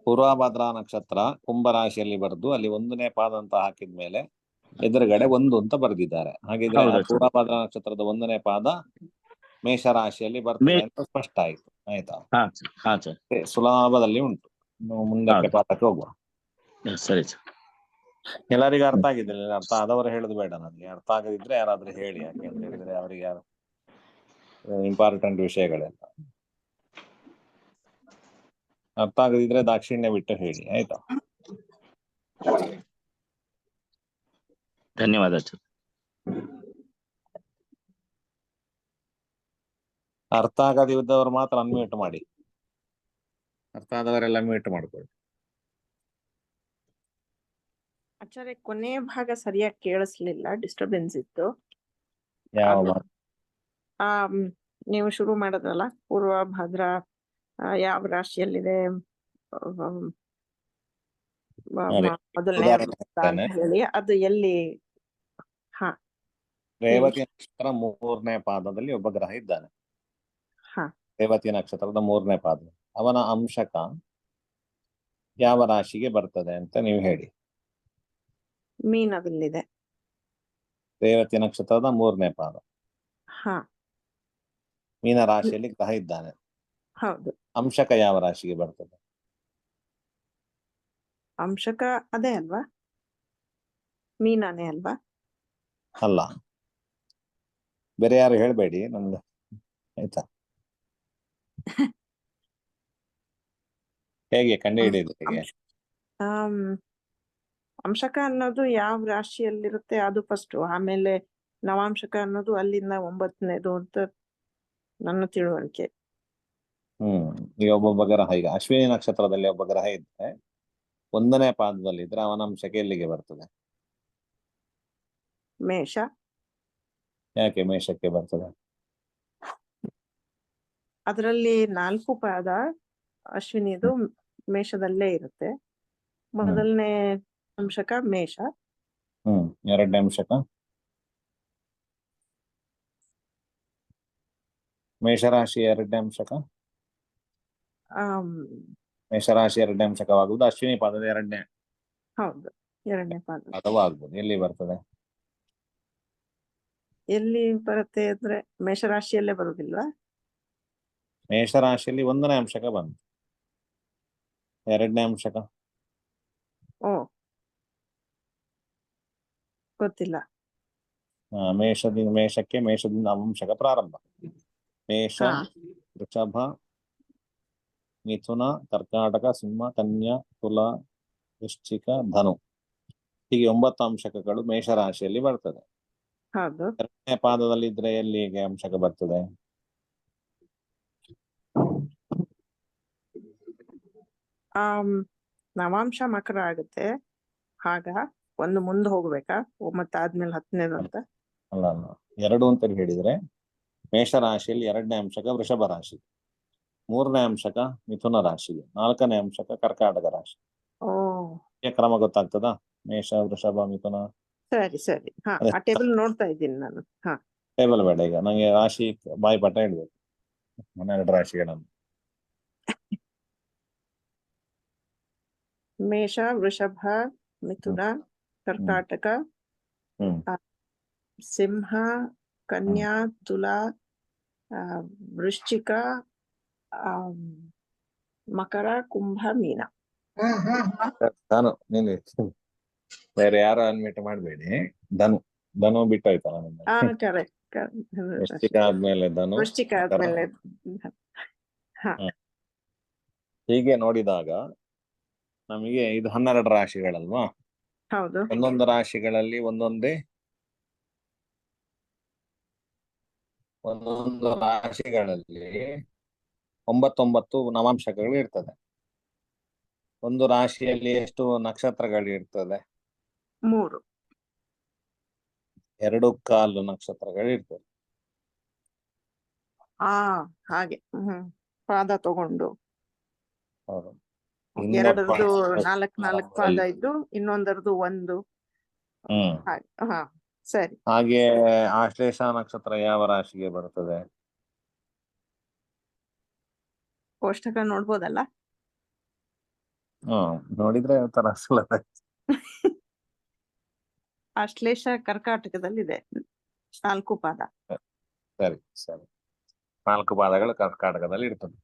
ಪೂರ್ವಭದ್ರಾ ನಕ್ಷತ್ರ ಕುಂಭರಾಶಿಯಲ್ಲಿ ಬರೆದು ಅಲ್ಲಿ 1ನೇ ಪಾದ ಅಂತ ಹಾಕಿದ್ಮೇಲೆ ಎದುರುಗಡೆ 1 ಅಂತ ಬರೆದಿದ್ದಾರೆ. ಹಾಗಿದ್ರೆ ಹೌದಾ ಆ ಸರ್? ಪೂರ್ವಭದ್ರಾ ನಕ್ಷತ್ರದ 1ನೇ ಪಾದ ಮೇಷರಾಶಿಯಲ್ಲಿ ಬರ್ತದೆ ಅಂತ ಸ್ಪಷ್ಟ ಆಯ್ತು. ಆಯ್ತಾ? ಹಾ ಸರ್. ಅದೇ ಸುಲಭದಲ್ಲಿ ಉಂಟು. ನಾವು ಮುಂದಕ್ಕೆ ಹೌದು. ಪಾಠಕ್ಕೆ ಹೋಗುವ. ಸರಿ ಸರ್. ಎಲ್ಲರಿಗೂ ಅರ್ಥ ಆಗಿದ್ರೆ ಅರ್ಥ ಆದವರು ಹೇಳುದು ಬೇಡ, ನನಗೆ ಅರ್ಥ ಆಗದಿದ್ರೆ ಯಾರಾದ್ರೂ ಹೇಳಿ. ಯಾಕೆಂತ ಹೇಳಿದ್ರೆ ಅವರಿಗೆ ಇಂಪಾರ್ಟೆಂಟ್ ವಿಷಯಗಳೆಲ್ಲ ಅರ್ಥ ಆಗದಿದ್ರೆ ದಾಕ್ಷಿಣ್ಯ ಬಿಟ್ಟು ಹೇಳಿ. ಆಯ್ತಾ? ಧನ್ಯವಾದ ಸರ್. ಅರ್ಥ ಆಗದಿದ್ದವರು ಮಾತ್ರ ಅನ್ಮ್ಯೂಟ್ ಮಾಡಿ. ಅರ್ಥ ಆದವರೆಲ್ಲ ಮ್ಯೂಟ್ ಮಾಡ್ಕೊಳ್ಳಿ. ಆಚಾರ್ಯ ಕೊನೆಯ ಭಾಗ ಸರಿಯಾಗಿ ಕೇಳಿಸ್ಲಿಲ್ಲ, ಡಿಸ್ಟರ್ಬೆನ್ಸ್ ಇತ್ತು. ಯಾವ ಅದು- ಮಾತು? ನೀವು ಶುರು ಮಾಡಿದ್ರಲ್ಲ ಪೂರ್ವಭದ್ರ ಯಾವ ರಾಶಿಯಲ್ಲಿದೆ, ಅದೇ. ಮೊದಲನೇ ಉದಾಹರಣೆ ವೃತ್ತ ಅಂತ ಹೇಳಿ ಅದು ಎಲ್ಲಿ? ಹಾ ರೇವತಿ ನಕ್ಷತ್ರ 3ನೇ ಪಾದದಲ್ಲಿ ಒಬ್ಬ ಗ್ರಹ ಇದ್ದಾನೆ. ಹಾ ರೇವತಿ ನಕ್ಷತ್ರದ 3ನೇ ಪಾದ. ಅವನ ಅಂಶಕ ಯಾವ ರಾಶಿಗೆ ಬರ್ತದೆ ಅಂತ ನೀವು ಹೇಳಿ. ಮೀನದಲ್ಲಿದೆ. ರೇವತಿ ನಕ್ಷತ್ರದ 3ನೇ ಪಾದ, ಹಾ ಮೀನ ರಾಶಿಯಲ್ಲಿ ಗ್ರಹ ಇದ್ದಾನೆ. ಹೌದು. ಅಂಶಕ ಯಾವ ರಾಶಿಗೆ ಬರ್ತದೆ? ಅಂಶಕ ಅದೇ ಅಲ್ವಾ, ಮೀನಾನೇ ಅಲ್ವಾ? ಅಲ್ಲ, ಬೇರೆ ಯಾರು ಹೇಳ್ಬೇಡಿ ನಮ್ದು. ಆಯ್ತಾ? ಹೇಗೆ ಕಂಡು ಹಿಡಿಯುದು ಹೇಗೆ? ಅಂಶಕ ಅನ್ನೋದು ಯಾವ ರಾಶಿಯಲ್ಲಿರುತ್ತೆ ಅದು ಫಸ್ಟ್, ಆಮೇಲೆ ನವಾಂಶಕ ಅನ್ನೋದು ಅಲ್ಲಿಂದ 9ನೇದು ಅಂತ ನನ್ನ ತಿಳುವಳಿಕೆ. ಈಗ ಒಬ್ಬೊಬ್ಬ ಗ್ರಹ, ಈಗ ಅಶ್ವಿನಿ ನಕ್ಷತ್ರದಲ್ಲಿ ಒಬ್ಬ ಗ್ರಹ ಇದ್ರೆ 1ನೇ ಪಾದದಲ್ಲಿ ಇದ್ರೆ ಅವನ ಅಂಶಕ್ಕೆ ಎಲ್ಲಿಗೆ ಬರ್ತದೆ? ಮೇಷ. ಯಾಕೆ ಮೇಷಕ್ಕೆ ಬರ್ತದೆ? ಅದರಲ್ಲಿ 4 ಪಾದ ಅಶ್ವಿನಿದು ಮೇಷದಲ್ಲೇ ಇರುತ್ತೆ. ಮೊದಲನೇ ಅಂಶಕ ಮೇಷ. 2ನೇ ಅಂಶಕ ಮೇಷರಾಶಿ. 2ನೇ ಅಂಶಕ ಮೇಷರಾಶಿ 2ನೇ ಅಂಶಕವಾಗುವುದು ಅಶ್ವಿನಿ ಪಾದದ 2ನೇ ಹೌದು, 2ನೇ ಪಾದ. ಅಥವಾ ಆಗ್ಬೋದು. ಎಲ್ಲಿ ಬರ್ತದೆ? ಎಲ್ಲಿ ಬರುತ್ತೆ ಅಂದ್ರೆ ಮೇಷರಾಶಿಯಲ್ಲೇ ಬರುದಿಲ್ವಾ? ಮೇಷರಾಶಿಯಲ್ಲಿ 1ನೇ ಅಂಶಕ ಬಂತು. 2ನೇ ಅಂಶಕ ಓ ಗೊತ್ತಿಲ್ಲ. ಮೇಷದಿಂದ ಅಂಶಕ ಪ್ರಾರಂಭ. ಮೇಷ, ಹಾ ವೃಷಭ, ಮಿಥುನ, ಕರ್ಕಾಟಕ, ಸಿಂಹ, ಕನ್ಯಾ, ತುಲಾ, ವೃಶ್ಚಿಕ, ಧನು, ಹೀಗೆ 9 ಅಂಶಕಗಳು ಮೇಷರಾಶಿಯಲ್ಲಿ ಬರ್ತದೆ. ಹೌದು. 2ನೇ ಪಾದದಲ್ಲಿ ಇದ್ರೆ ಎಲ್ಲಿಗೆ ಅಂಶಕ ಬರ್ತದೆ? ನವಾಂಶ ಮಕರ ಆಗುತ್ತೆ. ಆಗ ಒಂದು ಮುಂದೆ ಹೋಗ್ಬೇಕಾ, 9 ಆದ್ಮೇಲೆ 10ನೇದು ಅಂತ? ಅಲ್ಲ, 2 ಅಂತ ಹೇಳಿದ್ರೆ ಮೇಷರಾಶಿಯಲ್ಲಿ 2ನೇ ಅಂಶಕ ವೃಷಭ ರಾಶಿ, 3ನೇ ಅಂಶಕ ಮಿಥುನ ರಾಶಿಗೆ, 4ನೇ ಅಂಶಕ ಕರ್ಕಾಟಕ ರಾಶಿ. ಓ ಕ್ರಮ ಗೊತ್ತಾಗ್ತದಾ? ಮೇಷ, ವೃಷಭ, ಮಿಥುನ. ಸರಿ. ಹಾ, ಆ ಟೇಬಲ್ ನೋಡ್ತಾ ಇದ್ದೀನಿ ನಾನು. ಹಾ, ಟೇಬಲ್ ಬೇಡ, ಈಗ ನಂಗೆ ರಾಶಿ ಬಾಯಿಪಾಠ ಹೇಳ್ಬೇಕು. 12 ರಾಶಿಗಳನ್ನು. ಮೇಷ, ವೃಷಭ, ಮಿಥುನ, ಕರ್ಕಾಟಕ, ಸಿಂಹ, ಕನ್ಯಾ, ತುಲಾ, ವೃಶ್ಚಿಕ, ಮಕರ, ಕುಂಭ, ಮೀನ. ಧನು. ನೀನು ಬೇರೆ ಯಾರು ಅನ್ಮಿಟ್ ಮಾಡಬೇಡಿ. ಧನು ಬಿಟ್ಟೋಯ್ತಲ್ಲ ನಿಮ್ಗೆ. ಕರೆಕ್ಟ್. ವೃಶ್ಚಿಕ ಆದ್ಮೇಲೆ ಧನು, ವೃಶ್ಚಿಕ ಆದ್ಮೇಲೆ ಹೀಗೆ ನೋಡಿದಾಗ ನಮಗೆ ಇದು 12 ರಾಶಿಗಳಲ್ವಾ? ಹೌದು. ಒಂದೊಂದು ರಾಶಿಗಳಲ್ಲಿ ಒಂದೊಂದು ರಾಶಿಗಳಲ್ಲಿ 9 ನವಾಂಶಗಳು ಇರ್ತದೆ. ಒಂದು ರಾಶಿಯಲ್ಲಿ ಎಷ್ಟು ನಕ್ಷತ್ರಗಳು ಇರ್ತದೆ? 3. 2.25 ನಕ್ಷತ್ರಗಳು ಇರ್ತದೆ. ಹಾಗೆ ಪಾದ ತಗೊಂಡು ಹೌದು. ಎರಡರದ್ದು 4 ಪಾದ ಇದ್ದು ಇನ್ನೊಂದರದ್ದು 1. ಹಾಗೆ ಸರಿ. ಹಾಗೆ ಆಶ್ಲೇಷ ನಕ್ಷತ್ರ ಯಾವ ರಾಶಿಗೆ ಬರ್ತದೆ? ಕೋಷ್ಟಕ ನೋಡ್ಬೋದಲ್ಲ? ನೋಡಿದ್ರೆ ತರ ಸುಲಭ. ಆಶ್ಲೇಷ ಕರ್ಕಾಟಕದಲ್ಲಿದೆ 4 ಪಾದ. ಸರಿ ಸರಿ, 4 ಪಾದಗಳು ಕರ್ಕಾಟಕದಲ್ಲಿ ಇರ್ತದೆ.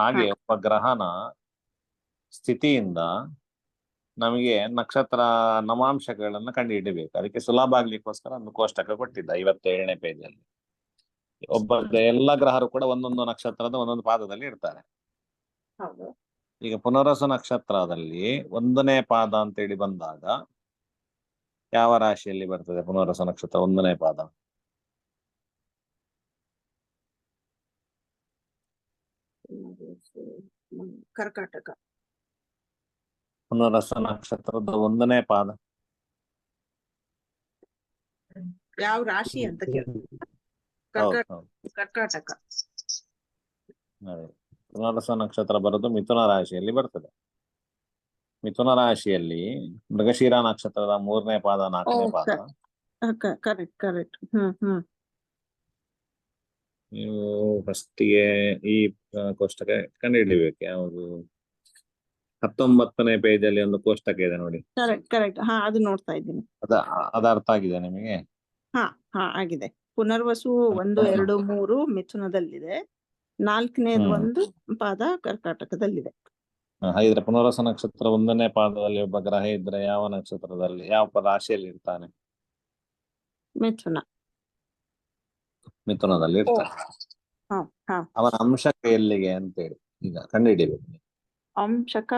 ಹಾಗೆ ಒಬ್ಬ ಗ್ರಹನ ಸ್ಥಿತಿಯಿಂದ ನಮಗೆ ನಕ್ಷತ್ರ ನವಾಂಶಗಳನ್ನ ಕಂಡುಹಿಡಿಬೇಕು. ಅದಕ್ಕೆ ಸುಲಭ ಆಗ್ಲಿಕ್ಕೋಸ್ಕರ ಒಂದು ಕೋಷ್ಟಕ ಕೊಟ್ಟಿದ್ದ 57ನೇ ಪೇಜಲ್ಲಿ. ಎಲ್ಲ ಗ್ರಹರು ಕೂಡ ಒಂದೊಂದು ನಕ್ಷತ್ರದ ಒಂದೊಂದು ಪಾದದಲ್ಲಿ ಇರ್ತಾರೆ. ಹೌದು. ಈಗ ಪುನರಸು ನಕ್ಷತ್ರದಲ್ಲಿ 1ನೇ ಪಾದ ಅಂತೇಳಿ ಬಂದಾಗ ಯಾವ ರಾಶಿಯಲ್ಲಿ ಬರ್ತದೆ? ಪುನರಸು ನಕ್ಷತ್ರ 1ನೇ ಪಾದ ಕರ್ಕಾಟಕ. ಪುನರಸು ನಕ್ಷತ್ರದ 1ನೇ ಪಾದ ಯಾವ ರಾಶಿ ಅಂತ ಕೇಳಿ. ಕರ್ಕಾಟಕ. ಪುನರಸು ನಕ್ಷತ್ರ ಬರೋದು ಮಿಥುನ ರಾಶಿಯಲ್ಲಿ ಬರ್ತದೆ. ಮಿಥುನ ರಾಶಿಯಲ್ಲಿ ಮೃಗಶಿರ ನಕ್ಷತ್ರದ 3ನೇ ಪಾದ 4ನೇ ಪಾದ. ಕರೆಕ್ಟ್. ನೀವು ಫಸ್ಟಿಗೆ ಈ ಕೋಷ್ಟಕ ಕಂಡುಹಿಡಿಬೇಕು. ಯಾವುದು? 19ನೇ ಪೇಜಲ್ಲಿ ಒಂದು ಕೋಷ್ಟಕ ಇದೆ ನೋಡಿ. ಕರೆಕ್ಟ್. ಅದು ನೋಡ್ತಾ ಇದ್ದೀನಿ. ಅದ ಅರ್ಥ ಆಗಿದೆ ನಿಮಗೆ? ಆಗಿದೆ. ಪುನರ್ವಸು 1, 2, 3 ಮಿಥುನದಲ್ಲಿದೆ. 4ನೇದು 1 ಪಾದ ಕರ್ಕಾಟಕದಲ್ಲಿದೆ. ಹಾಗಿದ್ರೆ ಪುನರ್ವಸು ನಕ್ಷತ್ರ 1ನೇ ಪಾದದಲ್ಲಿ ಒಬ್ಬ ಗ್ರಹ ಇದ್ರೆ ಯಾವ ನಕ್ಷತ್ರದಲ್ಲಿ, ಯಾವ ರಾಶಿಯಲ್ಲಿ ಇರ್ತಾನೆ? ಮಿಥುನದಲ್ಲಿ ಇರ್ತಾನೆ. ಅವನ ಅಂಶಕ ಎಲ್ಲಿಗೆ ಅಂತೇಳಿ ಈಗ ಕಂಡುಹಿಡಿಬೇಕು. ಅಂಶಕ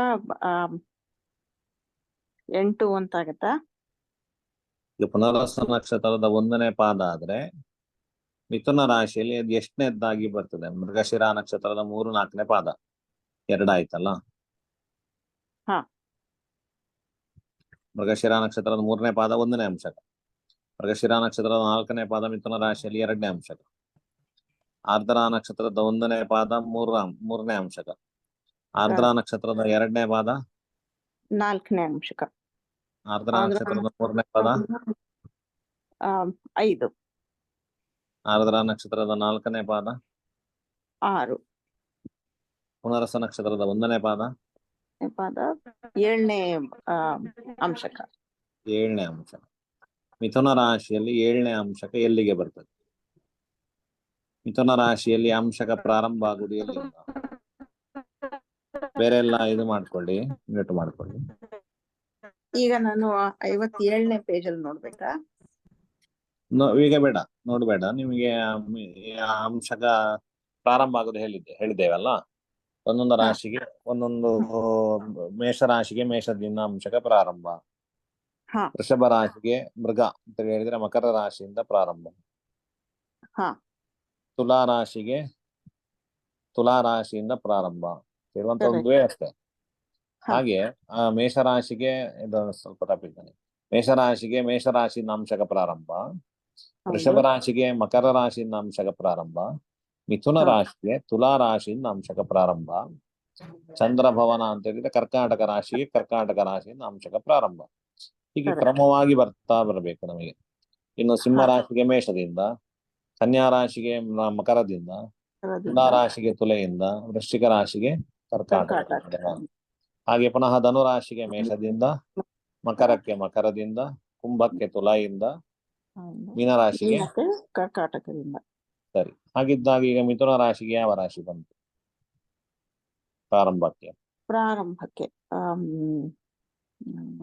8 ಅಂತಾಗತ್ತಾ? ಈಗ ಪುನರ್ವಸು ನಕ್ಷತ್ರದ 1ನೇ ಪಾದ ಆದ್ರೆ ಮಿಥುನ ರಾಶಿಯಲ್ಲಿ ಅದು ಎಷ್ಟನೇದ್ದಾಗಿ ಬರ್ತದೆ? ಮೃಗಶಿರ ನಕ್ಷತ್ರದ 3, 4ನೇ ಪಾದ 2 ಆಯ್ತಲ್ಲ. ಮೃಗಶಿರ ನಕ್ಷತ್ರದ 3ನೇ ಪಾದ 1ನೇ ಅಂಶಕ. ಮೃಗಶಿರ ನಕ್ಷತ್ರದ 4ನೇ ಪಾದ ಮಿಥುನ ರಾಶಿಯಲ್ಲಿ 2ನೇ ಅಂಶಕ. ಆರ್ದ್ರ ನಕ್ಷತ್ರದ 1ನೇ ಪಾದ 3ನೇ ಅಂಶಕ. ಆರ್ದ್ರ ನಕ್ಷತ್ರದ 2ನೇ ಪಾದ 4ನೇ ಅಂಶಕ. ಆರ್ದ್ರ ನಕ್ಷತ್ರದ 3ನೇ ಪಾದ 5. ಆರ್ದ್ರ ನಕ್ಷತ್ರದ 4ನೇ ಪಾದ 6. ಪುನರಸು ನಕ್ಷತ್ರದ 1ನೇ ಪಾದ 7ನೇ ಅಂಶಕ. 7ನೇ ಅಂಶಕ. ಮಿಥುನ ರಾಶಿಯಲ್ಲಿ 7ನೇ ಅಂಶಕ ಎಲ್ಲಿಗೆ ಬರ್ತದೆ? ಮಿಥುನ ರಾಶಿಯಲ್ಲಿ ಅಂಶಕ ಪ್ರಾರಂಭ ಆಗುವುದು ಎಲ್ಲಿಂದ? ಬೇರೆ ಎಲ್ಲ ಇದು ಮಾಡ್ಕೊಳ್ಳಿ, ಮ್ಯೂಟ್ ಮಾಡ್ಕೊಳ್ಳಿ. ಈಗ ನಾನು 57ನೇ ಪೇಜಲ್ಲಿ ನೋಡ್ಬೇಕಾ? ಈಗ ಬೇಡ, ನೋಡ್ಬೇಡ. ನಿಮಗೆ ಅಂಶಕ ಪ್ರಾರಂಭ ಆಗೋದು ಹೇಳಿದ್ದೇವಲ್ಲ. ಒಂದೊಂದು ರಾಶಿಗೆ ಒಂದೊಂದು. ಮೇಷ ರಾಶಿಗೆ ಮೇಷದಿಂದ ಅಂಶಕ ಪ್ರಾರಂಭ. ವೃಷಭ ರಾಶಿಗೆ ಮೃಗ ಅಂತ ಹೇಳಿದ್ರೆ ಮಕರ ರಾಶಿಯಿಂದ ಪ್ರಾರಂಭ. ತುಲಾ ರಾಶಿಗೆ ತುಲಾ ರಾಶಿಯಿಂದ ಪ್ರಾರಂಭ ಇರುವಂತ ಒಂದುವೇ ಅಷ್ಟೇ. ಹಾಗೆ ಮೇಷರಾಶಿಗೆ ಇದು ಸ್ವಲ್ಪ ತಪ್ಪಿದ್ದಾನೆ. ಮೇಷರಾಶಿಗೆ ಮೇಷರಾಶಿಯಿಂದ ಅಂಶಕ ಪ್ರಾರಂಭ. ವೃಷಭ ರಾಶಿಗೆ ಮಕರ ರಾಶಿಯಿಂದ ಅಂಶಕ ಪ್ರಾರಂಭ. ಮಿಥುನ ರಾಶಿಗೆ ತುಲಾ ರಾಶಿಯಿಂದ ಅಂಶಕ ಪ್ರಾರಂಭ. ಚಂದ್ರಭವನ ಅಂತ ಹೇಳಿದ್ರೆ ಕರ್ಕಾಟಕ ರಾಶಿಯಿಂದ ಅಂಶಕ ಪ್ರಾರಂಭ. ಹೀಗೆ ಕ್ರಮವಾಗಿ ಬರ್ತಾ ಬರಬೇಕು ನಮಗೆ. ಇನ್ನು ಸಿಂಹ ರಾಶಿಗೆ ಮೇಷದಿಂದ, ಕನ್ಯಾ ರಾಶಿಗೆ ಮಕರದಿಂದ, ತುಲಾ ರಾಶಿಗೆ ತುಲೆಯಿಂದ, ವೃಶ್ಚಿಕ ರಾಶಿಗೆ ಕರ್ಕಾಟಕ. ಹಾಗೆ ಪುನಃ ಧನು ರಾಶಿಗೆ ಮೇಷದಿಂದ, ಮಕರಕ್ಕೆ ಮಕರದಿಂದ, ಕುಂಭಕ್ಕೆ ತುಲಾಯಿಂದ, ಮೀನರಾಶಿಗೆ ಕರ್ಕಾಟಕದಿಂದ. ಸರಿ. ಹಾಗಿದ್ದಾಗ ಈಗ ಮಿಥುನ ರಾಶಿಗೆ ಯಾವ ರಾಶಿ ಬಂತು ಪ್ರಾರಂಭಕ್ಕೆ?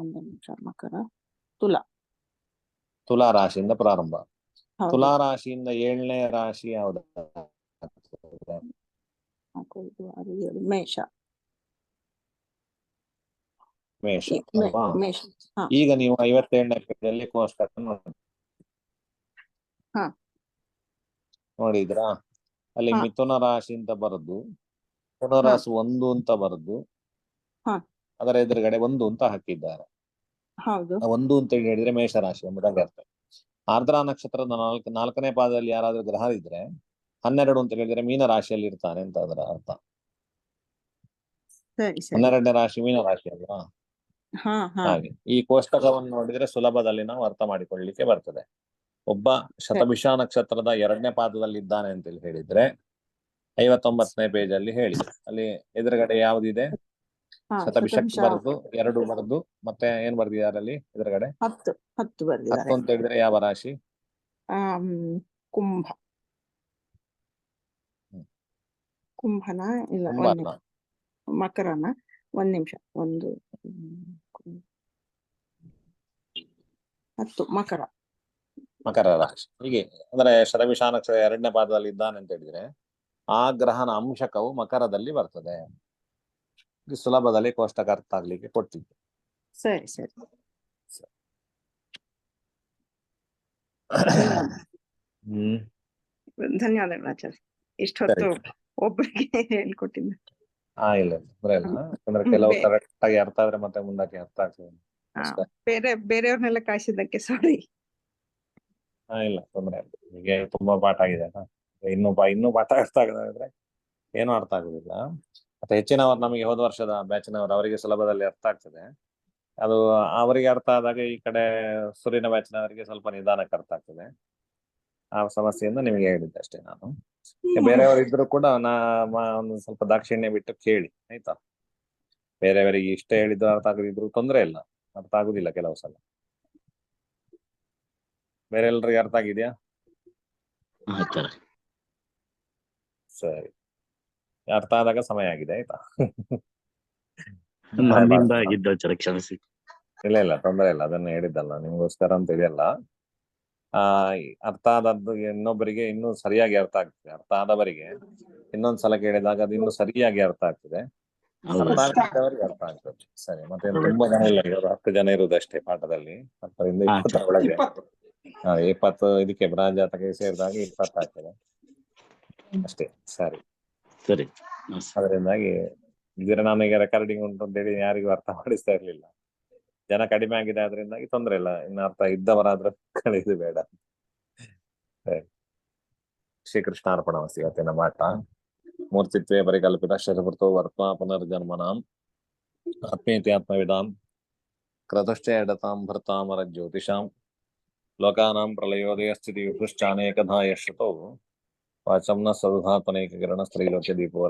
ಒಂದು ನಿಮಿಷ. ಮಕರ, ತುಲಾ ರಾಶಿಯಿಂದ ಪ್ರಾರಂಭ. ತುಲಾ ರಾಶಿಯಿಂದ 7ನೇ ರಾಶಿ ಯಾವ್ದು? ಮೇಷ. ಮೇಷ ಮೇ- ಅಲ್ವಾ? ಮೇಷ. ಹಾ ಈಗ ನೀವು 57ನೇ ಪೇಜಲ್ಲಿ ಕೋಷ್ಟಕ ಹಾ. ನೋಡಿದ್ರಾ? ಅಲ್ಲಿ ಹಾ. ಮಿಥುನ ರಾಶಿ ಅಂತ ಬರೆದು ಪುನರಾಸು 1 ಅಂತ ಬರೆದು ಹಾ. ಅದರ ಎದುರುಗಡೆ 1 ಅಂತ ಹಾಕಿದ್ದಾರೆ. ಹೌದು. 1 ಅಂತ ಹೇಳಿದ್ರೆ ಮೇಷರಾಶಿ ಎಂಬುದಾಗಿ ಅರ್ಥ. ಆರ್ದ್ರಾ ನಕ್ಷತ್ರದ ನಾಲ್ಕನೇ ಪಾದದಲ್ಲಿ ಯಾರಾದ್ರೂ ಗ್ರಹ ಇದ್ರೆ 12 ಅಂತ ಹೇಳಿದ್ರೆ ಮೀನ ರಾಶಿಯಲ್ಲಿ ಇರ್ತಾನೆ ಅಂತ ಅದರ ಅರ್ಥ. ಸರಿ ಸರಿ. 12ನೇ ರಾಶಿ ಮೀನ ರಾಶಿ ಅಲ್ವಾ? ಹಾ ಹಾ ಹಾಗೆ ಈ ಕೋಷ್ಟಕವನ್ನು ನೋಡಿದ್ರೆ ಸುಲಭದಲ್ಲಿ ನಾವು ಅರ್ಥ ಮಾಡಿಕೊಳ್ಳಲಿಕ್ಕೆ ಬರ್ತದೆ. ಒಬ್ಬ ಶತಭಿಷ ನಕ್ಷತ್ರದ 2ನೇ ಪಾದದಲ್ಲಿ ಇದ್ದಾನೆ ಅಂತ ಹೇಳಿದ್ರೆ 59ನೇ ಪೇಜ್ ಅಲ್ಲಿ ಹೇಳಿ. ಅಲ್ಲಿ ಎದುರುಗಡೆ ಯಾವ್ದಿದೆ? ಹಾ ಶತಭಿಷಕ್ ಶತಭಿಷ ಬರೆದು 2 ಬರೆದು ಮತ್ತೆ ಏನ್ ಬರ್ದಿದ್ದಾರೆ ಅಲ್ಲಿ ಎದುರುಗಡೆ? 10 ಬರ್ದಿದ್ದಾರೆ. 10 ಅಂತ ಹೇಳಿದ್ರೆ ಯಾವ ರಾಶಿ? ಕುಂಭ. ಕುಂಭನ ಇಲ್ಲ ಕುಂಭನ. ಮಕರನ. 1 ನಿಮಿಷ. 10 ಮಕರ. ಮಕರ ರಾಶಿ. ಹೀಗೆ ಅಂದ್ರೆ ಶತಭಿಷ ನಕ್ಷತ್ರ 2ನೇ ಪಾದದಲ್ಲಿ ಇದ್ದಾನೆ ಅಂತ ಹೇಳಿದ್ರೆ ಆ ಗ್ರಹನ ಅಂಶಕವು ಮಕರದಲ್ಲಿ ಬರ್ತದೆ. ಇದು ಸುಲಭದಲ್ಲಿ ಕೋಷ್ಟಕ ಅರ್ಥ ಆಗ್ಲಿಕ್ಕೆ ಕೊಟ್ಟಿದ್ದು. ಸರಿ ಸರಿ. ಹ್ಮ್ ಧನ್ಯವಾದಗಳು ಆಚಾರ್ಯ. ಇಷ್ಟೊತ್ತು ಒಬ್ಬರಿಗೆ ಹೇಳ್ಕೊಟ್ಟಿದ್ದ. ಇಲ್ಲ ತೊಂದ್ರೆ ಇಲ್ಲ. ಯಾಕಂದ್ರೆ ಕೆಲವು ಬೇ- ಕರೆಕ್ಟ್ ಆಗಿ ಅರ್ಥ ಆದ್ರೆ ಮತ್ತೆ ಮುಂದಕ್ಕೆ ಅರ್ಥ ಆಗ್ತದೆ. ಬೇರೆಯವ್ರನ್ನೆಲ್ಲ ಕಾಯಿಸಿದ್ದಕ್ಕೆ ಸಾರಿ. ಇಲ್ಲ ತೊಂದ್ರೆ ಇಲ್ಲ. ಹೀಗೆ ತುಂಬಾ ಪಾಠ ಆಗಿದೆ ಅಲ್ಲ? ಇನ್ನೂ ಪಾಠ ಅರ್ಥ ಆಗದ್ರೆ ಏನು ಅರ್ಥ ಆಗುದಿಲ್ಲ. ಮತ್ತೆ ಹೆಚ್ಚಿನವರು ನಮಗೆ ಹೋದ ವರ್ಷದ ಬ್ಯಾಚಿನವರು ಅವರಿಗೆ ಸುಲಭದಲ್ಲಿ ಅರ್ಥ ಆಗ್ತದೆ. ಅದು ಅವರಿಗೆ ಅರ್ಥ ಆದಾಗ ಈ ಕಡೆ ಸೂರ್ಯನ ಬ್ಯಾಚಿನವರಿಗೆ ಸ್ವಲ್ಪ ನಿಧಾನಕ್ಕೆ ಅರ್ಥ ಆಗ್ತದೆ. ಆ ಸಮಸ್ಯೆಯಿಂದ ನಿಮಗೆ ಹೇಳಿದ್ದೆ ಅಷ್ಟೇ ನಾನು. ಬೇರೆಯವರು ಇದ್ರು ಕೂಡ ಒಂದು ಸ್ವಲ್ಪ ದಾಕ್ಷಿಣ್ಯ ಬಿಟ್ಟು ಕೇಳಿ ಆಯ್ತಾ? ಬೇರೆಯವರಿಗೆ ಇಷ್ಟ ಹೇಳಿದ್ದು ಅರ್ಥ ಆಗದಿದ್ರು ತೊಂದ್ರೆ ಇಲ್ಲ, ಅರ್ಥ ಆಗುದಿಲ್ಲ ಕೆಲವು ಸಲ. ಬೇರೆ ಎಲ್ರಿಗೆ ಅರ್ಥ ಆಗಿದ್ಯಾ? ಆತರ ಸರಿ, ಅರ್ಥ ಆದಾಗ ಸಮಯ ಆಗಿದೆ ಆಯ್ತಾ? ನನ್ನಿಂದ ಆಗಿದ್ದು ಆಚಾರ್ಯ ಕ್ಷಮಿಸಿ. ಇಲ್ಲ ತೊಂದರೆ ಇಲ್ಲ. ಅದನ್ನ ಹೇಳಿದ್ದಲ್ಲ ನಿಮ್ಗೋಸ್ಕರ ಅಂತ ಇದೆಯಲ್ಲ. ಅರ್ಥ ಆದದ್ದು ಇನ್ನೊಬ್ಬರಿಗೆ ಇನ್ನೂ ಸರಿಯಾಗಿ ಅರ್ಥ ಆಗ್ತದೆ. ಅರ್ಥ ಆದವರಿಗೆ ಇನ್ನೊಂದ್ಸಲ ಕೇಳಿದಾಗ ಅದು ಇನ್ನೂ ಸರಿಯಾಗಿ ಅರ್ಥ ಆಗ್ತದೆ. ಅರ್ಥ ಆಗದವರಿಗೆ ಅರ್ಥ ಆಗ್ತದೆ. ಸರಿ, ಮತ್ತೆ ತುಂಬಾ ಜನ ಇಲ್ಲ, ಇವರು 10 ಜನ ಇರುವುದಷ್ಟೇ ಪಾಠದಲ್ಲಿ. 10ರಿಂದ 20 ಒಳಗೆ. 20 ಇದಕ್ಕೆ ಬೃಹಜಾತಕ ಸೇರಿದಾಗ 20 ಆಗ್ತದೆ ಅಷ್ಟೇ. ಸರಿ ಸರಿ. ಅದರಿಂದಾಗಿ ಇದರ ನನಗೆ ರೆಕಾರ್ಡಿಂಗ್ ಉಂಟು ಅಂತ ಹೇಳಿ ಯಾರಿಗೂ ಅರ್ಥ ಮಾಡಿಸ್ತಾ ಇರ್ಲಿಲ್ಲ. ಜನ ಕಡಿಮೆ ಆಗಿದೆ ಅದರಿಂದಾಗಿ ತೊಂದ್ರೆ ಇಲ್ಲ. ಇನ್ನು ಅರ್ಥ ಇದ್ದವರಾದ್ರೂ ಕಳೆಯುದು ಬೇಡ. ಶ್ರೀಕೃಷ್ಣ ಅರ್ಪಣಮಸ್ತು. ಇವತ್ತಿನ ಪಾಠ ಮೂರ್ತಿತ್ವೇ ಪರಿಕಲ್ಪಿತ ಶತಪೃತೋ ವರ್ತ್ಮ ಪುನರ್ಜನ್ಮನಾಂ ಆತ್ಮೇತಿ ಆತ್ಮವಿದಾಂ ಕ್ರತಶ್ಚೇಡತಾಂ ಭರ್ತಾಮರ ಜ್ಯೋತಿಷಾಂ ಲೋಕಾನಾಂ ಪ್ರಳಯೋದಯ ಸ್ಥಿತಿ ವಿಪೃಶ್ಚಾನೇಕಧಾ ಯಶ್ರುತೋ ವಾಚಂನ ಸದುಧಾತ್ಮನೇಕ ಕಿರಣ ಸ್ತ್ರೈಲೋಕ್ಯ ದೀಪೋ